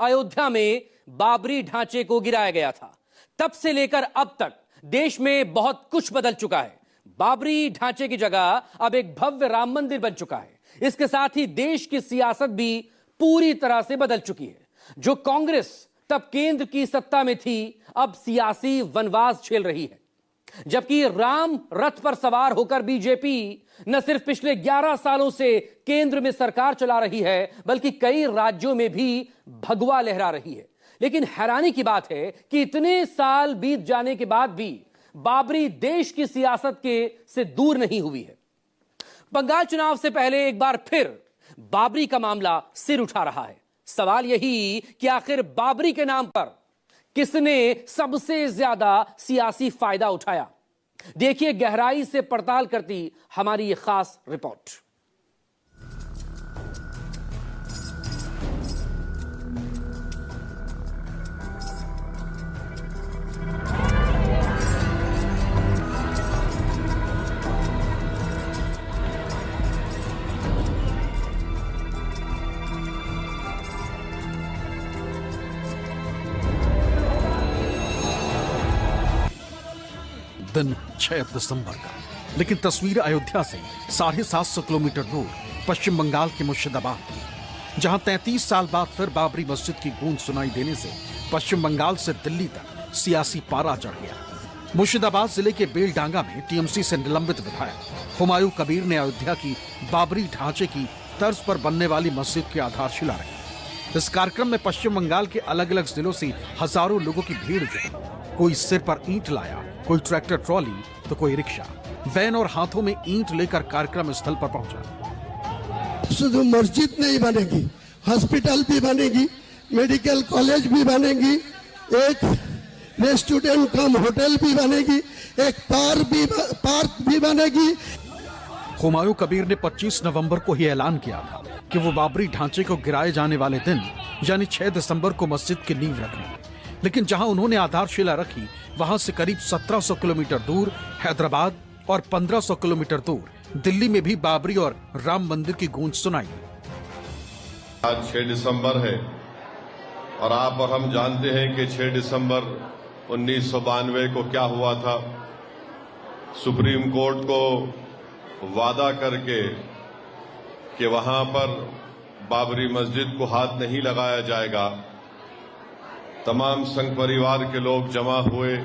अयोध्या में बाबरी ढांचे को गिराया गया था। तब से लेकर अब तक देश में बहुत कुछ बदल चुका है। बाबरी ढांचे की जगह अब एक भव्य राम मंदिर बन चुका है। इसके साथ ही देश की सियासत भी पूरी तरह से बदल चुकी है। जो कांग्रेस तब केंद्र की सत्ता में थी, अब सियासी वनवास झेल रही है। जबकि राम रथ पर सवार होकर बीजेपी न सिर्फ पिछले 11 सालों से केंद्र में सरकार चला रही है, बल्कि कई राज्यों में भी भगवा लहरा रही है। लेकिन हैरानी की बात है कि इतने साल बीत जाने के बाद भी बाबरी देश की सियासत के से दूर नहीं हुई है। बंगाल चुनाव से पहले एक बार फिर बाबरी का मामला सिर उठा रहा है। सवाल यही कि आखिर बाबरी के नाम पर किसने सबसे ज्यादा सियासी फायदा उठाया। देखिए गहराई से पड़ताल करती हमारी यह खास रिपोर्ट। दिन 6 दिसंबर का, लेकिन तस्वीर अयोध्या से 750 किलोमीटर दूर पश्चिम बंगाल के मुर्शिदाबाद की, जहां 33 साल बाद फिर बाबरी मस्जिद की गूंज सुनाई देने से पश्चिम बंगाल से दिल्ली तक सियासी पारा चढ़ गया। मुर्शिदाबाद जिले के बेलडांगा में टीएमसी से निलंबित विधायक हुमायूं कबीर ने अयोध्या की बाबरी ढांचे की तर्ज पर बनने वाली मस्जिद की आधारशिला रखी। इस कार्यक्रम में पश्चिम बंगाल के अलग अलग जिलों से हजारों लोगों की भीड़ जुटी। कोई सिर पर ईंट लाया, कोई ट्रैक्टर ट्रॉली, तो कोई रिक्शा, वैन और हाथों में ईंट लेकर कार्यक्रम स्थल पर पहुंचा। शुद्ध मस्जिद नहीं बनेगी, हॉस्पिटल भी बनेगी, मेडिकल कॉलेज भी बनेगी, एक रेस्टोरेंट कम होटल भी बनेगी, एक पार्क भी बनेगी। हुमायूं कबीर ने 25 नवंबर को ही ऐलान किया था कि वो बाबरी ढांचे को गिराए जाने वाले दिन यानी 6 दिसंबर को मस्जिद की नींव रखेंगे। लेकिन जहां उन्होंने आधारशिला रखी, वहां से करीब 1700 किलोमीटर दूर हैदराबाद और 1500 किलोमीटर दूर दिल्ली में भी बाबरी और राम मंदिर की गूंज सुनाई। आज 6 दिसंबर है और आप और हम जानते हैं कि 6 दिसंबर 1992 को क्या हुआ था। सुप्रीम कोर्ट को वादा करके कि वहां पर बाबरी मस्जिद को हाथ नहीं लगाया जाएगा, तमाम संघ परिवार के लोग जमा हुए।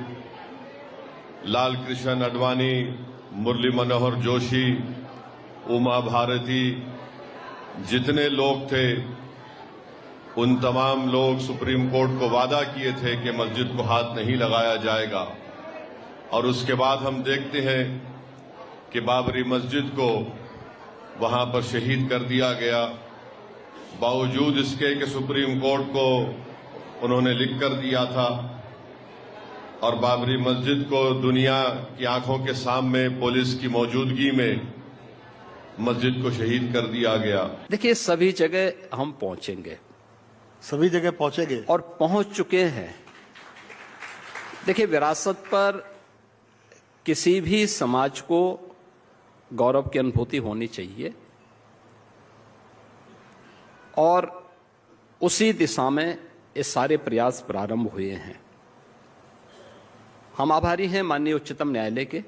लाल कृष्ण आडवाणी, मुरली मनोहर जोशी, उमा भारती, जितने लोग थे, उन तमाम लोग सुप्रीम कोर्ट को वादा किए थे कि मस्जिद को हाथ नहीं लगाया जाएगा। और उसके बाद हम देखते हैं कि बाबरी मस्जिद को वहां पर शहीद कर दिया गया। बावजूद इसके कि सुप्रीम कोर्ट को उन्होंने लिख कर दिया था और बाबरी मस्जिद को दुनिया की आंखों के सामने पुलिस की मौजूदगी में मस्जिद को शहीद कर दिया गया। देखिए सभी जगह हम पहुंचेंगे, सभी जगह पहुंचेंगे और पहुंच चुके हैं। देखिए विरासत पर किसी भी समाज को गौरव की अनुभूति होनी चाहिए और उसी दिशा में ये सारे प्रयास प्रारंभ हुए हैं। हम आभारी हैं माननीय उच्चतम न्यायालय के,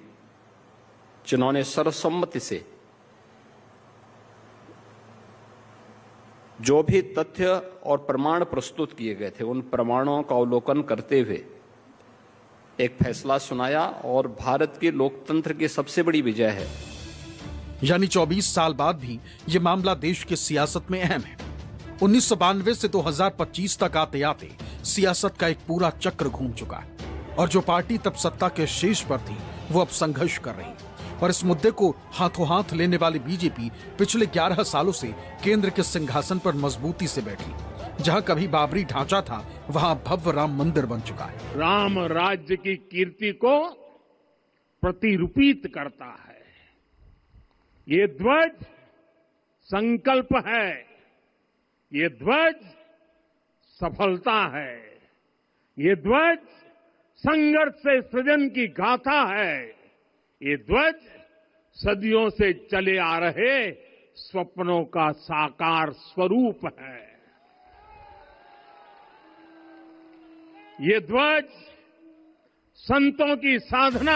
जिन्होंने सर्वसम्मति से जो भी तथ्य और प्रमाण प्रस्तुत किए गए थे, उन प्रमाणों का अवलोकन करते हुए एक फैसला सुनाया और भारत के लोकतंत्र की सबसे बड़ी विजय है। यानी 24 साल बाद भी ये मामला देश की सियासत में अहम है। 1992 से 2025 तक आते आते सियासत का एक पूरा चक्र घूम चुका है और जो पार्टी तब सत्ता के शीर्ष पर थी, वो अब संघर्ष कर रही है। और इस मुद्दे को हाथों हाथ लेने वाली बीजेपी पिछले 11 सालों से केंद्र के सिंहासन पर मजबूती से बैठी। जहां कभी बाबरी ढांचा था, वहां भव्य राम मंदिर बन चुका है। राम राज्य की कीर्ति को प्रतिरूपित करता है। ये ध्वज संकल्प है, ये ध्वज सफलता है, ये ध्वज संघर्ष से सृजन की गाथा है, ये ध्वज सदियों से चले आ रहे स्वप्नों का साकार स्वरूप है। ये ध्वज संतों की साधना।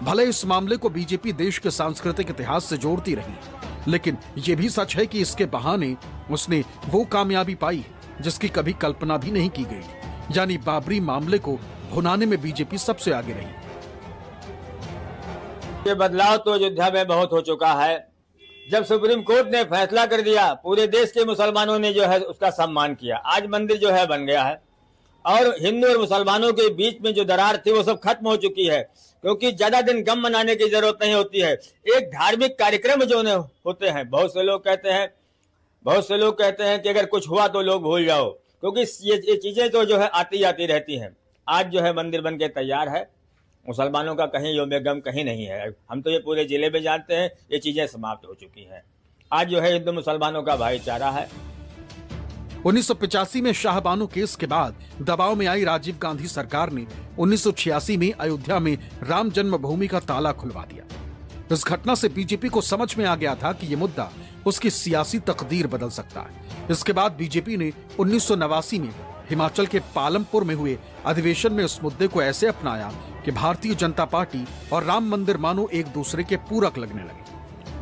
भले इस मामले को बीजेपी देश के सांस्कृतिक इतिहास से जोड़ती रही, लेकिन यह भी सच है कि इसके बहाने उसने वो कामयाबी पाई जिसकी कभी कल्पना भी नहीं की गई, यानी बाबरी मामले को भुनाने में बीजेपी सबसे आगे रही। ये बदलाव तो अयोध्या में बहुत हो चुका है। जब सुप्रीम कोर्ट ने फैसला कर दिया, पूरे देश के मुसलमानों ने जो है उसका सम्मान किया। आज मंदिर जो है बन गया है और हिंदू और मुसलमानों के बीच में जो दरार थी वो सब खत्म हो चुकी है, क्योंकि ज्यादा दिन गम मनाने की जरूरत नहीं होती है। एक धार्मिक कार्यक्रम जो होते हैं, बहुत से लोग कहते हैं कि अगर कुछ हुआ तो लोग भूल जाओ, क्योंकि ये चीजें तो जो है आती जाती रहती हैं। आज जो है मंदिर बन के तैयार है, मुसलमानों का कहीं योम गम कहीं नहीं है। हम तो ये पूरे जिले में जानते हैं, ये चीजें समाप्त हो चुकी हैं। आज जो है हिंदू मुसलमानों का भाईचारा है। 1985 में शाहबानो केस के बाद दबाव में आई राजीव गांधी सरकार ने 1986 में अयोध्या में राम जन्मभूमि का ताला खुलवा दिया। इस घटना से बीजेपी को समझ में आ गया था कि यह मुद्दा उसकी सियासी तकदीर बदल सकता है। इसके बाद बीजेपी ने 1989 में हिमाचल के पालमपुर में हुए अधिवेशन में इस मुद्दे को ऐसे अपनाया कि भारतीय जनता पार्टी और राम मंदिर मानो एक दूसरे के पूरक लगने लगे।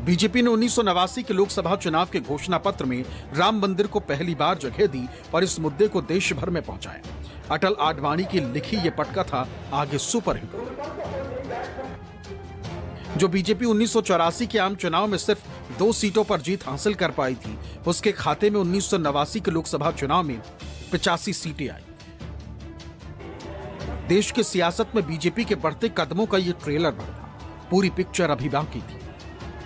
बीजेपी ने 1989 के लोकसभा चुनाव के घोषणा पत्र में राम मंदिर को पहली बार जगह दी और इस मुद्दे को देश भर में पहुंचाया। अटल आडवाणी की लिखी ये पटकथा आगे सुपरहिट हुई। जो बीजेपी 1984 के आम चुनाव में सिर्फ 2 सीटों पर जीत हासिल कर पाई थी, उसके खाते में 1989 के लोकसभा चुनाव में 85 सीटें आई। देश की सियासत में बीजेपी के बढ़ते कदमों का ये ट्रेलर बना था। पूरी पिक्चर अभी बाकी थी।